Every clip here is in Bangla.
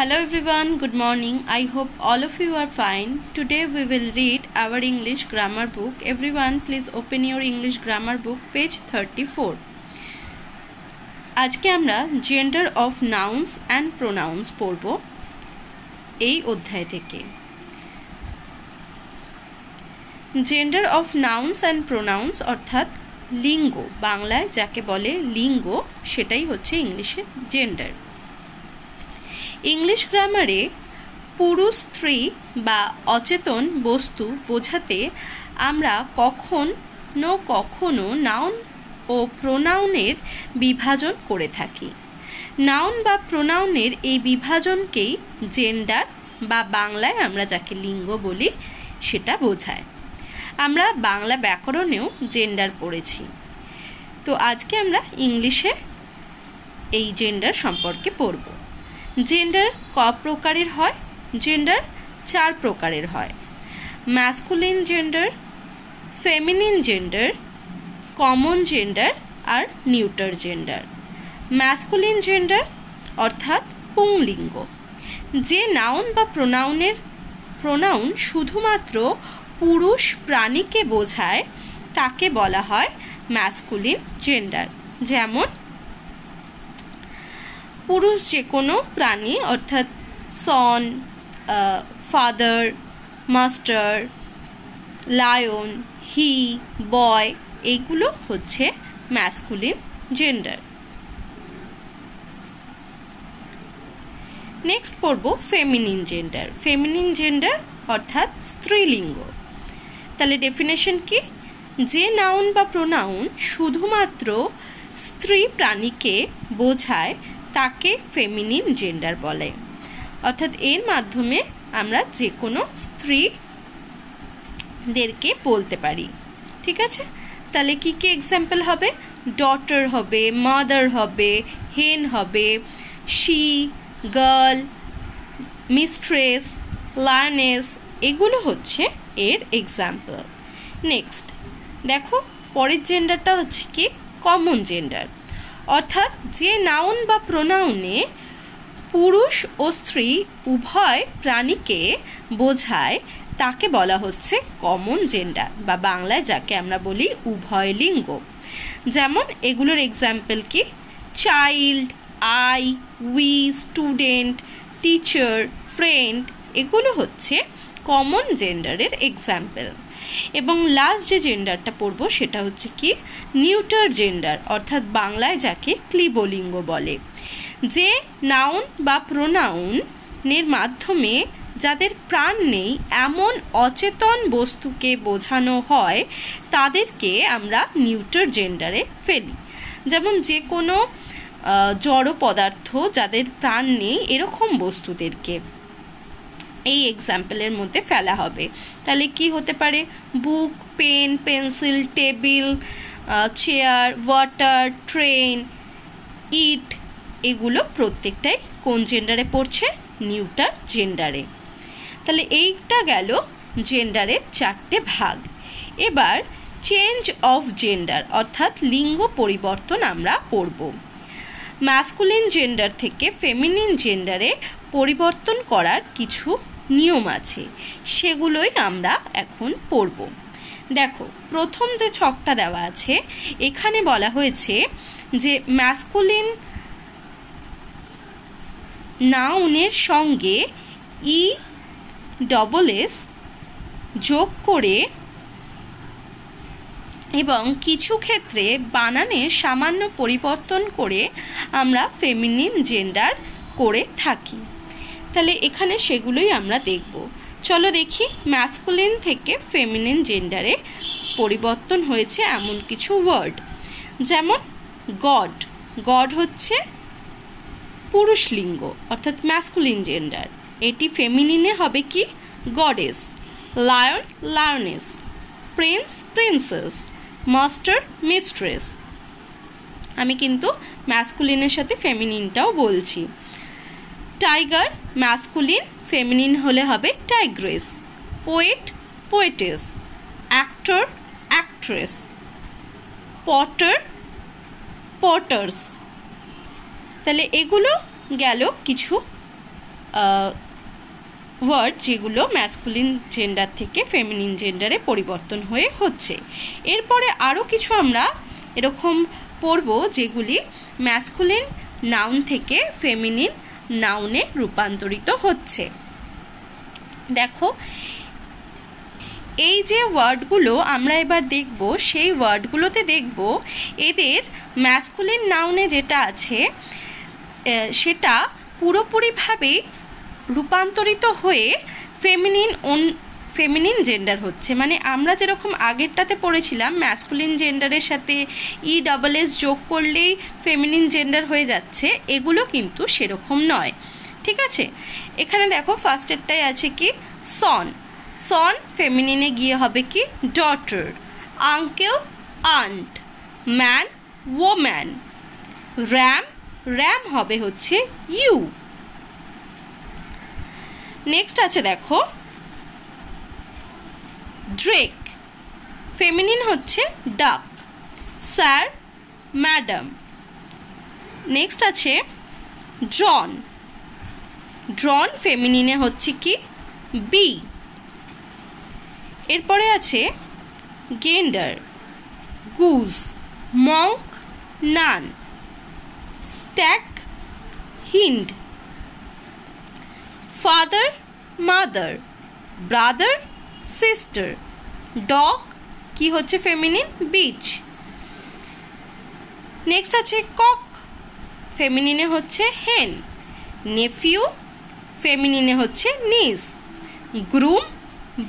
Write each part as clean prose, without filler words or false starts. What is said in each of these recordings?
Hello everyone, good morning. I hope all of you are fine. Today we will read our English grammar book. Everyone please open your English grammar book page 34. আজকে আমরা gender of nouns and pronouns পড়ব এই অধ্যায় থেকে। gender of nouns and pronouns অর্থাৎ লিঙ্গ, বাংলায় যাকে বলে লিঙ্গ সেটাই হচ্ছে ইংলিশে gender। ইংলিশ গ্রামারে পুরুষ স্ত্রী বা অচেতন বস্তু বোঝাতে আমরা কখনো নাউন ও প্রোনাউনের বিভাজন করে থাকি। নাউন বা প্রোনাউনের এই বিভাজনকেই জেন্ডার বা বাংলায় আমরা যাকে লিঙ্গ বলি সেটা বোঝায়। আমরা বাংলা ব্যাকরণেও জেন্ডার পড়েছি, তো আজকে আমরা ইংলিশে এই জেন্ডার সম্পর্কে পড়ব। জেন্ডার ক প্রকারের হয়? জেন্ডার 4 প্রকারের হয়। Masculine gender, feminine gender, common gender আর নিউটার জেন্ডার। ম্যাসকুলিন জেন্ডার অর্থাৎ পুংলিঙ্গ। যে নাউন বা প্রোনাউন শুধুমাত্র পুরুষ প্রাণীকে বোঝায় তাকে বলা হয় ম্যাসকুলিন জেন্ডার। যেমন পুরুষ যে কোনো প্রাণী অর্থাৎ সন, ফাদার, মাস্টার, লায়ন, হি, বয়, এইগুলো হচ্ছে ম্যাসকুলিন জেন্ডার। নেক্সট পড়ব ফেমিনিন জেন্ডার। ফেমিনিন জেন্ডার অর্থাৎ স্ত্রীলিঙ্গ। তাহলে ডেফিনেশন কি? যে নাউন বা প্রোনাউন শুধুমাত্র স্ত্রী প্রাণীকে বোঝায় তাকে ফেমিনিন জেন্ডার বলে। অর্থাৎ এর মাধ্যমে আমরা যে কোনো স্ত্রীদেরকে বলতে পারি। ঠিক আছে, তাহলে কি কি এক্সাম্পল হবে? ডটার হবে, মাদার হবে, হেন হবে, শি, গার্ল, মিস্ট্রেস, লায়নেস, এগুলো হচ্ছে এর এক্সাম্পল। নেক্সট দেখো, পরের জেন্ডারটা হচ্ছে কি? Common gender. অর্থাৎ যে নাউন বা প্রোনাউনে পুরুষ ও স্ত্রী উভয় প্রাণীকে বোঝায় তাকে বলা হচ্ছে কমন জেন্ডার বা বাংলায় যাকে আমরা বলি উভয় লিঙ্গ। যেমন এগুলোর এক্সাম্পল কি? Child, I, we, student, teacher, friend, এগুলো হচ্ছে কমন জেন্ডারের এক্সাম্পল। এবং লাস্ট যে জেন্ডারটা পড়বো সেটা হচ্ছে কি? নিউটার জেন্ডার, অর্থাৎ বাংলায় যাকে ক্লিবলিঙ্গ বলে। যে নাউন বা প্রোনাউনের মাধ্যমে যাদের প্রাণ নেই এমন অচেতন বস্তুকে বোঝানো হয় তাদেরকে আমরা নিউটার জেন্ডারে ফেলি। যেমন যে কোনো জড় পদার্থ যাদের প্রাণ নেই এরকম বস্তুদেরকে এই এক্সাম্পলের মধ্যে ফেলা হবে। তাহলে কি হতে পারে? Book, pen, pencil, table, chair, water, train, it, এগুলো প্রত্যেকটাই কোন জেন্ডারে পড়ছে? নিউটার জেন্ডারে। তাহলে এইটা গেল জেন্ডারের 4টে ভাগ। এবার চেঞ্জ অফ জেন্ডার অর্থাৎ লিঙ্গ পরিবর্তন আমরা পড়ব। ম্যাসকুলিন জেন্ডার থেকে ফেমিনিন জেন্ডারে পরিবর্তন করার কিছু নিয়ম আছে, সেগুলোই আমরা এখন পড়ব। দেখো, প্রথম যে ছকটা দেওয়া আছে এখানে বলা হয়েছে যে ম্যাসকুলিন নাউনের সঙ্গে ESS যোগ করে এবং কিছু ক্ষেত্রে বানানের সামান্য পরিবর্তন করে আমরা ফেমিনিন জেন্ডার করে থাকি। তাহলে এখানে সেগুলোই আমরা দেখব। চলো দেখি ম্যাসকুলিন থেকে ফেমিনিন জেন্ডারে পরিবর্তন হয়েছে এমন কিছু ওয়ার্ড। যেমন গড, গড হচ্ছে পুরুষ লিঙ্গ অর্থাৎ ম্যাসকুলিন জেন্ডার, এটি ফেমিনিনে হবে কি? Goddess. Lion, lioness, Prince, princess, master, mistress. আমি কিন্তু ম্যাসকুলিনের সাথে ফেমিনিনটাও বলছি। টাইগার ম্যাসকুলিন, ফেমিনিন হলে হবে Tigress. Poet, poetess, actor, actress, Potter, potter's. তাহলে এগুলো গেল কিছু ওয়ার্ড যেগুলো ম্যাসকুলিন জেন্ডার থেকে ফেমিনিন জেন্ডারে পরিবর্তন হয়ে হচ্ছে। এরপরে আরও কিছু আমরা এরকম পড়ব যেগুলি ম্যাসকুলিন নাউন থেকে ফেমিনিন নাউনে রূপান্তরিত হচ্ছে। দেখো, এই যে ওয়ার্ডগুলো আমরা এবার দেখব, সেই ওয়ার্ডগুলোতে দেখব এদের ম্যাসকুলিন নাউনে যেটা আছে সেটা পুরোপুরিভাবেই রূপান্তরিত হয়ে ফেমিনিন জেন্ডার হচ্ছে। মানে আমরা যেরকম আগেরটাতে পড়েছিলাম ম্যাসকুলিন জেন্ডারের সাথে ESS যোগ করলেই ফেমিনিন জেন্ডার হয়ে যাচ্ছে, এগুলো কিন্তু সেরকম নয়। ঠিক আছে, এখানে দেখো ফার্স্টেরটাই আছে কি সন। সন ফেমিনিনে গিয়ে হবে কি daughter, uncle aunt, man woman, ram হবে হচ্ছে ইউ। নেক্সট আছে দেখো ড্রেক, ফেমিনিন হচ্ছে ডাক, স্যার ম্যাডাম। নেক্সট আছে ড্রন, ড্রন ফেমিনিনে হচ্ছে কি বি। এরপরে আছে gander, goose, monk, nun, stag, hind, father mother, brother sister, dog কি হচ্ছে ফেমিনিন বিচ। নেক্সট আছে কক, ফেমিনিনে হচ্ছে হেন, নেফিউ ফেমিনিনে হচ্ছে নিস, গ্রুম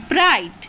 ব্রাইড,